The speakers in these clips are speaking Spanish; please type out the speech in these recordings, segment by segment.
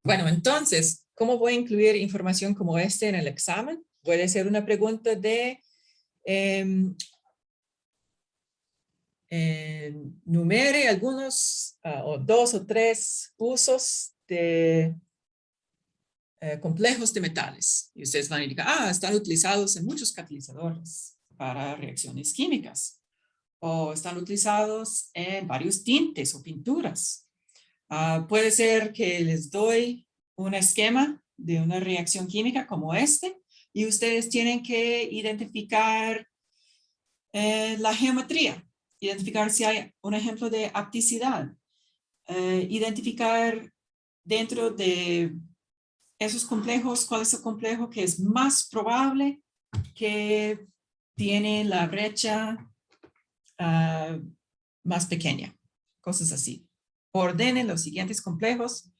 Bueno, entonces, ¿cómo voy a incluir información como este en el examen? Puede ser una pregunta de numere algunos o 2 o 3 usos de complejos de metales. Y ustedes van a indicar, están utilizados en muchos catalizadores para reacciones químicas. O están utilizados en varios tintes o pinturas. Puede ser que les doy un esquema de una reacción química como este y ustedes tienen que identificar la geometría, identificar si hay un ejemplo de apticidad, identificar dentro de esos complejos cuál es el complejo que es más probable que tiene la brecha más pequeña, cosas así. Ordenen los siguientes complejos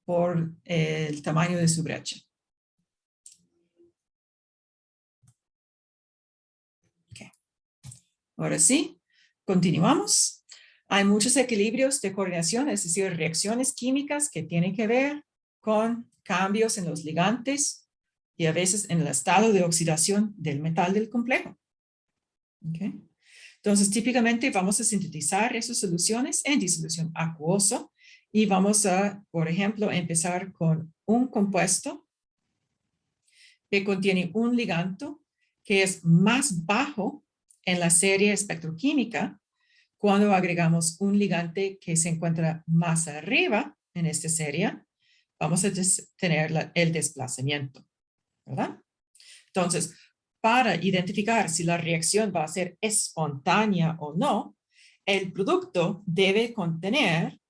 por el tamaño de su brecha. Okay. Ahora sí, continuamos. Hay muchos equilibrios de coordinación, es decir, reacciones químicas que tienen que ver con cambios en los ligantes y a veces en el estado de oxidación del metal del complejo. Okay. Entonces, típicamente vamos a sintetizar esas soluciones en disolución acuosa y vamos a, por ejemplo, empezar con un compuesto que contiene un ligando que es más bajo en la serie espectroquímica cuando agregamos un ligante que se encuentra más arriba en esta serie, vamos a tener el desplazamiento, ¿verdad? Entonces, para identificar si la reacción va a ser espontánea o no, el producto debe contener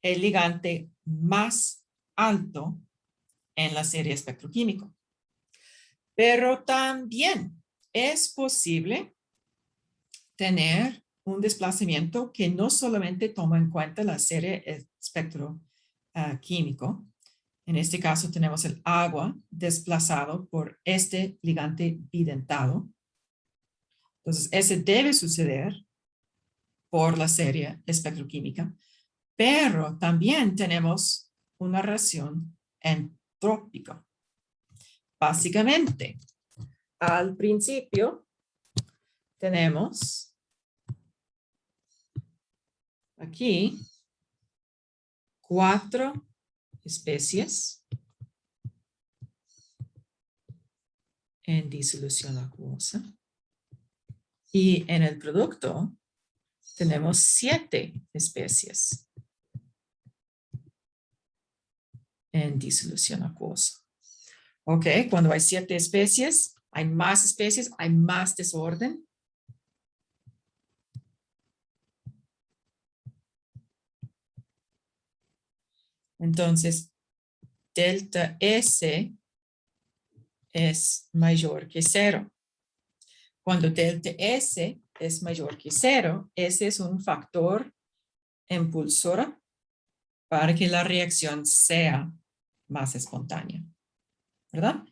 el ligante más alto en la serie espectroquímica. Pero también es posible tener un desplazamiento que no solamente toma en cuenta la serie espectroquímico. En este caso tenemos el agua desplazado por este ligante bidentado. Entonces, ese debe suceder por la serie espectroquímica, pero también tenemos una reacción entrópica. Básicamente, al principio tenemos aquí 4 especies en disolución acuosa. Y en el producto tenemos 7 especies en disolución acuosa. Ok, cuando hay 7 especies, hay más desorden. Entonces, delta S es mayor que 0. Cuando delta S es mayor que 0, ese es un factor impulsor para que la reacción sea más espontánea, ¿verdad?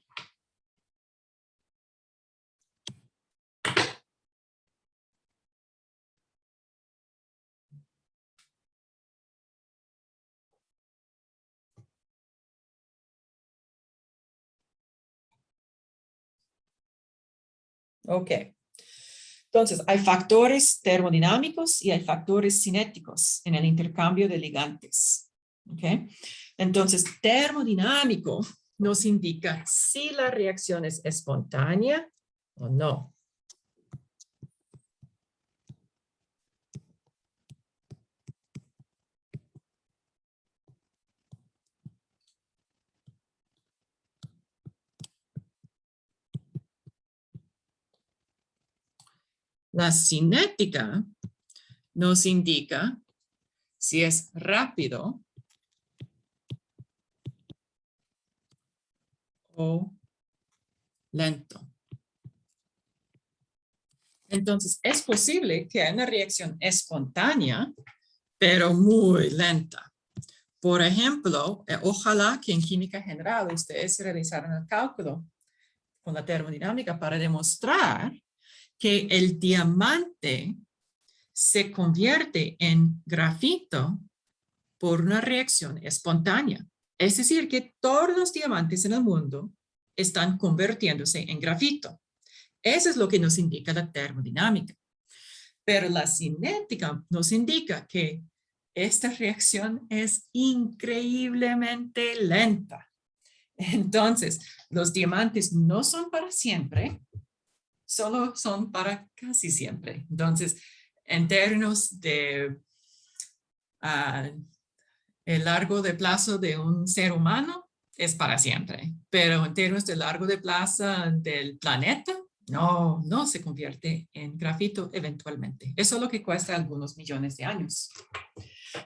Ok. Entonces, hay factores termodinámicos y hay factores cinéticos en el intercambio de ligantes. ¿Okay? Entonces, termodinámico nos indica si la reacción es espontánea o no. La cinética nos indica si es rápido o lento. Entonces, es posible que haya una reacción espontánea, pero muy lenta. Por ejemplo, ojalá que en química general ustedes realizaran el cálculo con la termodinámica para demostrar que el diamante se convierte en grafito por una reacción espontánea. Es decir, que todos los diamantes en el mundo están convirtiéndose en grafito. Eso es lo que nos indica la termodinámica. Pero la cinética nos indica que esta reacción es increíblemente lenta. Entonces, los diamantes no son para siempre, solo son para casi siempre. Entonces, en términos de el largo de plazo de un ser humano, es para siempre. Pero en términos de largo de plazo del planeta, no se convierte en grafito eventualmente. Eso es lo que cuesta algunos millones de años.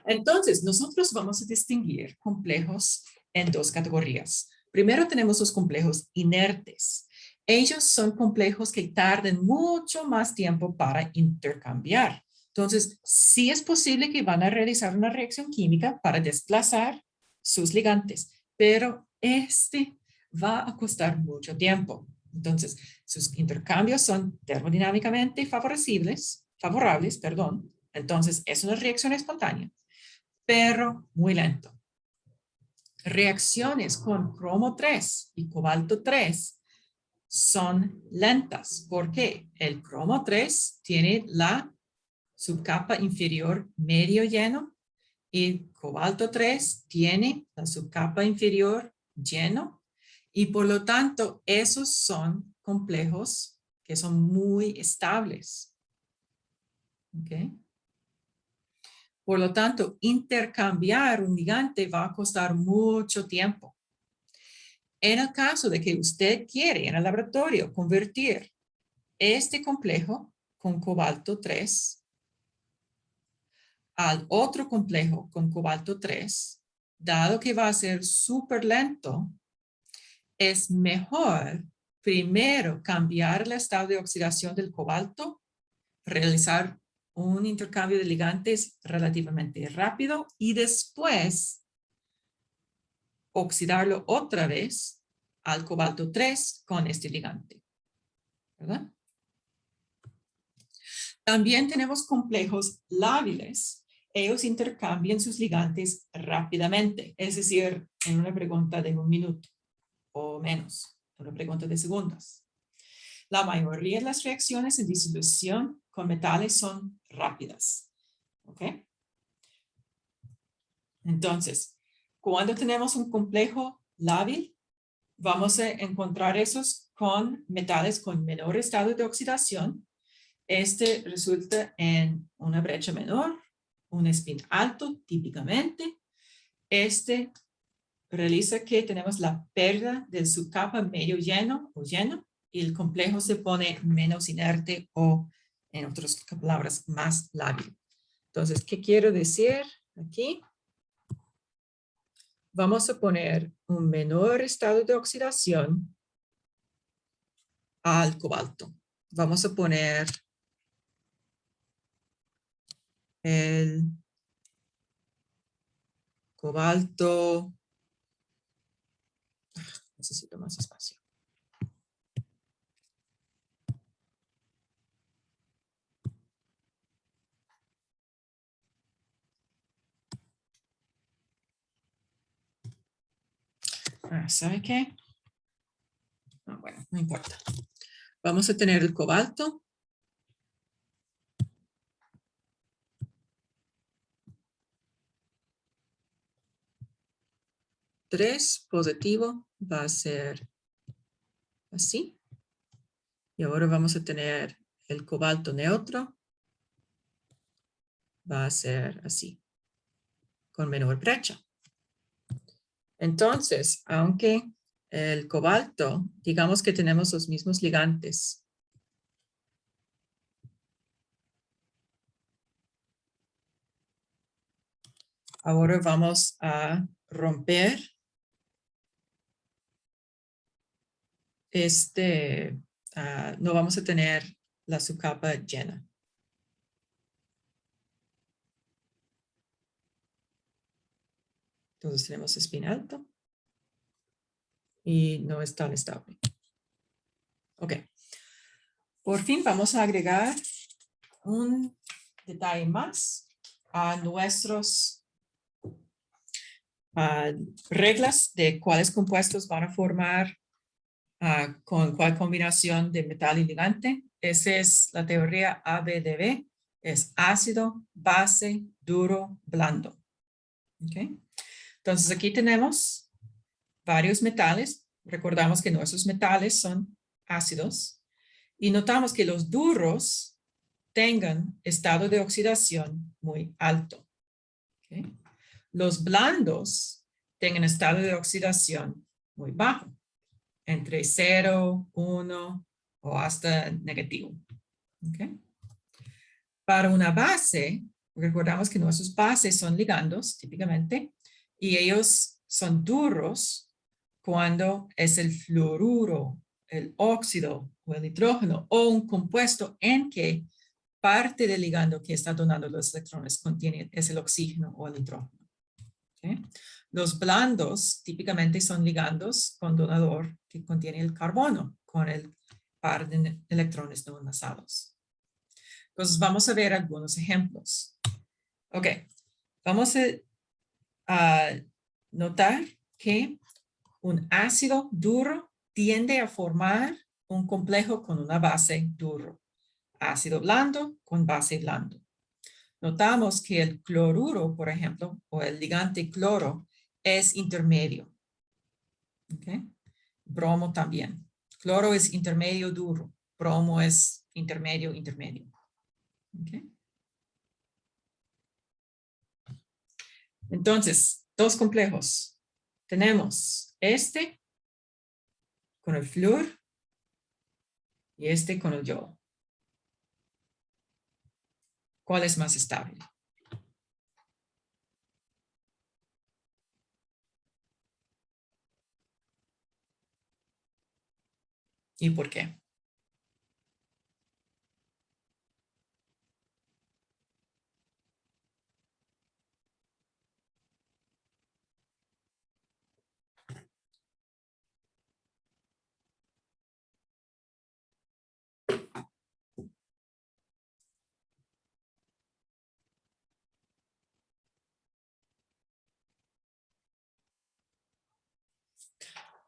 Entonces, nosotros vamos a distinguir complejos en dos categorías. Primero tenemos los complejos inertes. Ellos son complejos que tardan mucho más tiempo para intercambiar. Entonces, sí es posible que van a realizar una reacción química para desplazar sus ligantes, pero este va a costar mucho tiempo. Entonces, sus intercambios son termodinámicamente favorables, entonces es una reacción espontánea, pero muy lento. Reacciones con cromo 3 y cobalto 3 son lentas. ¿Por qué? El cromo 3 tiene la subcapa inferior medio lleno y cobalto 3 tiene la subcapa inferior lleno y por lo tanto esos son complejos que son muy estables. ¿Ok? Por lo tanto, intercambiar un ligante va a costar mucho tiempo. En el caso de que usted quiere en el laboratorio convertir este complejo con cobalto 3 al otro complejo con cobalto 3, dado que va a ser súper lento, es mejor primero cambiar el estado de oxidación del cobalto, realizar un intercambio de ligantes relativamente rápido y después oxidarlo otra vez al cobalto 3 con este ligante, ¿verdad? También tenemos complejos lábiles. Ellos intercambian sus ligantes rápidamente, es decir, en una pregunta de 1 minuto o menos, una pregunta de segundos. La mayoría de las reacciones en disolución con metales son rápidas. ¿Ok? Entonces, cuando tenemos un complejo lábil, vamos a encontrar esos con metales con menor estado de oxidación. Este resulta en una brecha menor, un spin alto típicamente. Este realiza que tenemos la pérdida de su capa medio lleno o lleno y el complejo se pone menos inerte o, en otras palabras, más lábil. Entonces, ¿qué quiero decir aquí? Vamos a poner un menor estado de oxidación al cobalto. Vamos a poner el cobalto. Necesito más espacio. ¿Sabe qué? Bueno, no importa. Vamos a tener el cobalto. Tres positivo va a ser así. Y ahora vamos a tener el cobalto neutro. Va a ser así, con menor brecha. Entonces, aunque el cobalto, digamos que tenemos los mismos ligantes. Ahora vamos a romper no vamos a tener la subcapa llena. Entonces tenemos spin alto y no es tan estable. Ok. Por fin vamos a agregar un detalle más a nuestros reglas de cuáles compuestos van a formar con cuál combinación de metal y ligante. Esa es la teoría ABDB. Es ácido, base, duro, blando. ¿Okay? Entonces aquí tenemos varios metales. Recordamos que nuestros metales son ácidos. Y notamos que los duros tengan estado de oxidación muy alto. ¿Okay? Los blandos tengan estado de oxidación muy bajo, entre 0, 1 o hasta negativo. ¿Okay? Para una base, recordamos que nuestros bases son ligandos típicamente y ellos son duros cuando es el fluoruro, el óxido o el nitrógeno o un compuesto en que parte del ligando que está donando los electrones contiene es el oxígeno o el nitrógeno. ¿Okay? Los blandos típicamente son ligandos con donador que contiene el carbono con el par de electrones no enlazados. Entonces vamos a ver algunos ejemplos. Ok, vamos a notar que un ácido duro tiende a formar un complejo con una base duro. Ácido blando con base blando. Notamos que el cloruro, por ejemplo, o el ligante cloro, es intermedio. ¿Okay? Bromo también. Cloro es intermedio duro. Bromo es intermedio intermedio. ¿Okay? Entonces, dos complejos. Tenemos este con el flúor y este con el yodo. ¿Cuál es más estable? ¿Y por qué?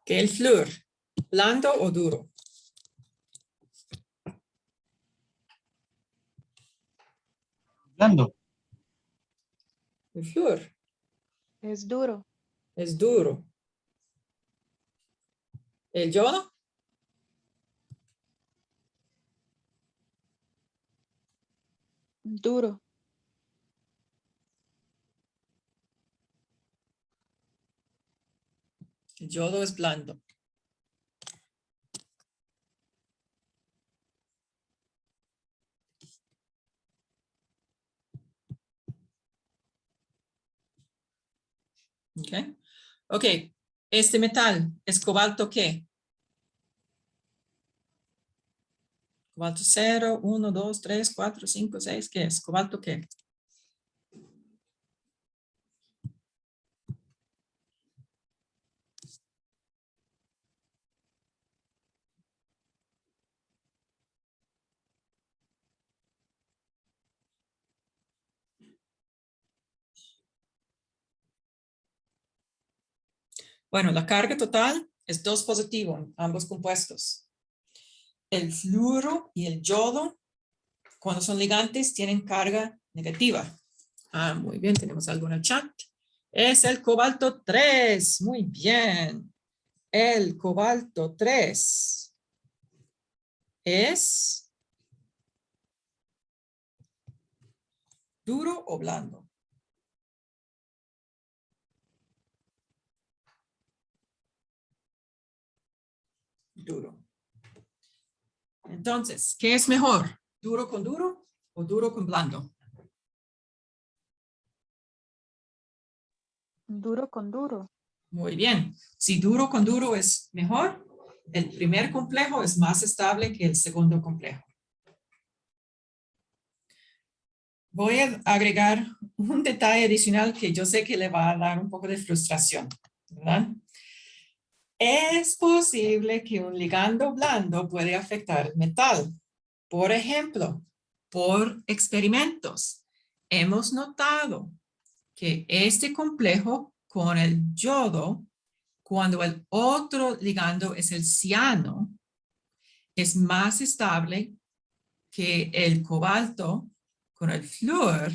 ¿Que el flúor, blando o duro? Blando. El flúor Es duro. es duro. ¿El yodo? Duro. El yodo es blando. Okay. Ok, este metal es cobalto ¿qué? Cobalto 0, 1, 2, 3, 4, 5, 6, ¿qué es? ¿Cobalto qué? Bueno, la carga total es 2 positivo en ambos compuestos. El fluoro y el yodo, cuando son ligantes, tienen carga negativa. Muy bien, tenemos algo en el chat. Es el cobalto 3. Muy bien. El cobalto 3 es duro o blando. Duro. Entonces, ¿qué es mejor? ¿Duro con duro o duro con blando? Duro con duro. Muy bien. Si duro con duro es mejor, el primer complejo es más estable que el segundo complejo. Voy a agregar un detalle adicional que yo sé que le va a dar un poco de frustración, ¿verdad? Es posible que un ligando blando puede afectar el metal. Por ejemplo, por experimentos, hemos notado que este complejo con el yodo, cuando el otro ligando es el ciano, es más estable que el cobalto con el flúor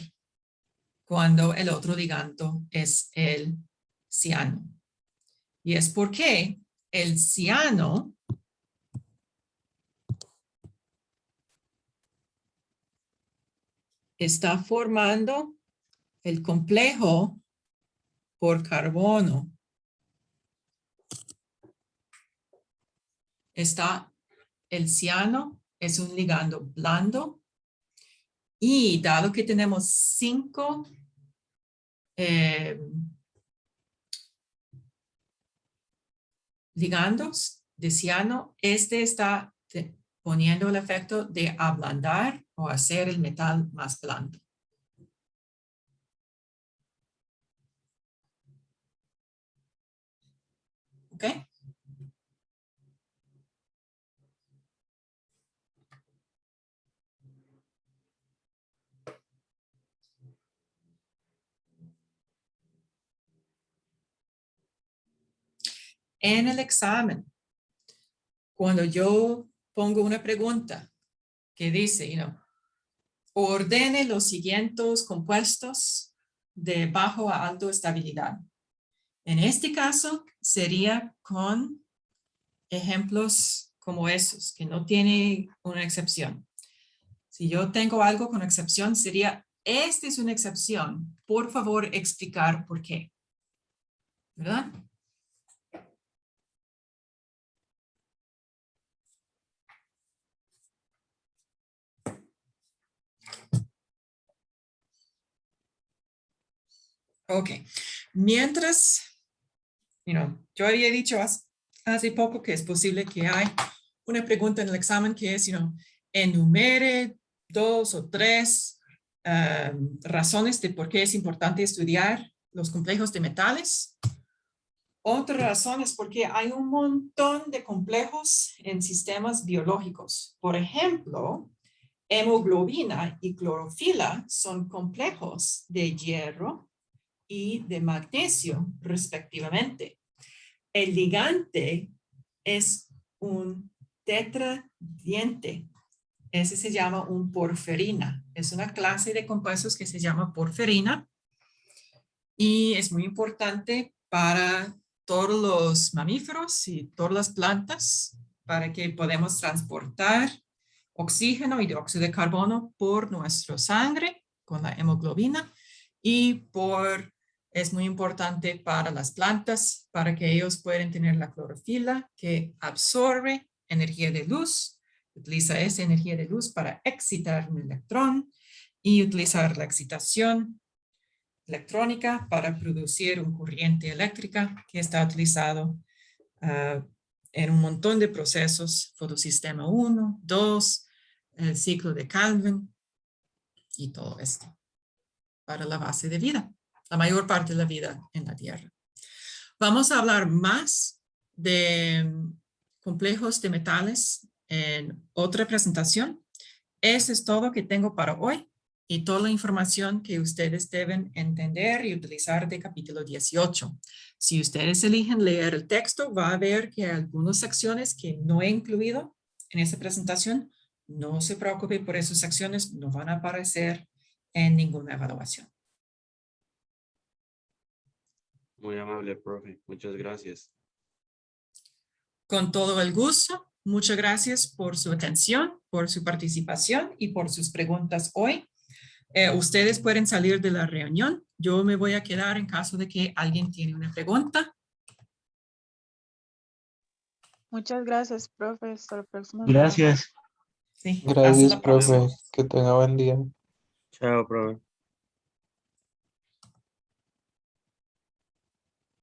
cuando el otro ligando es el ciano. Y es porque el ciano está formando el complejo por carbono. El ciano es un ligando blando y dado que tenemos 5 ligandos de ciano, este está poniendo el efecto de ablandar o hacer el metal más blando. ¿Ok? En el examen, cuando yo pongo una pregunta que dice, ordene los siguientes compuestos de bajo a alto estabilidad. En este caso, sería con ejemplos como esos, que no tiene una excepción. Si yo tengo algo con excepción, sería, esta es una excepción. Por favor, explicar por qué. ¿Verdad? Ok. Mientras, yo había dicho hace poco que es posible que hay una pregunta en el examen que es, enumere 2 o 3 razones de por qué es importante estudiar los complejos de metales. Otra razón es porque hay un montón de complejos en sistemas biológicos. Por ejemplo, hemoglobina y clorofila son complejos de hierro y de magnesio, respectivamente. El ligante es un tetradiente. Ese se llama un porferina. Es una clase de compuestos que se llama porferina y es muy importante para todos los mamíferos y todas las plantas para que podamos transportar oxígeno y dióxido de carbono por nuestra sangre con la hemoglobina y es muy importante para las plantas para que ellos puedan tener la clorofila que absorbe energía de luz, utiliza esa energía de luz para excitar un electrón y utilizar la excitación electrónica para producir una corriente eléctrica que está utilizado en un montón de procesos, fotosistema 1, 2, el ciclo de Calvin y todo esto para la base de vida, la mayor parte de la vida en la Tierra. Vamos a hablar más de complejos de metales en otra presentación. Eso es todo que tengo para hoy y toda la información que ustedes deben entender y utilizar de capítulo 18. Si ustedes eligen leer el texto, va a ver que hay algunas secciones que no he incluido en esta presentación. No se preocupe por esas secciones, no van a aparecer en ninguna evaluación. Muy amable, profe. Muchas gracias. Con todo el gusto. Muchas gracias por su atención, por su participación y por sus preguntas hoy. Ustedes pueden salir de la reunión. Yo me voy a quedar en caso de que alguien tiene una pregunta. Muchas gracias, profe. Hasta la próxima. Gracias. Sí, hasta Gracias, la próxima. profe. Que tenga buen día. Chao, profe.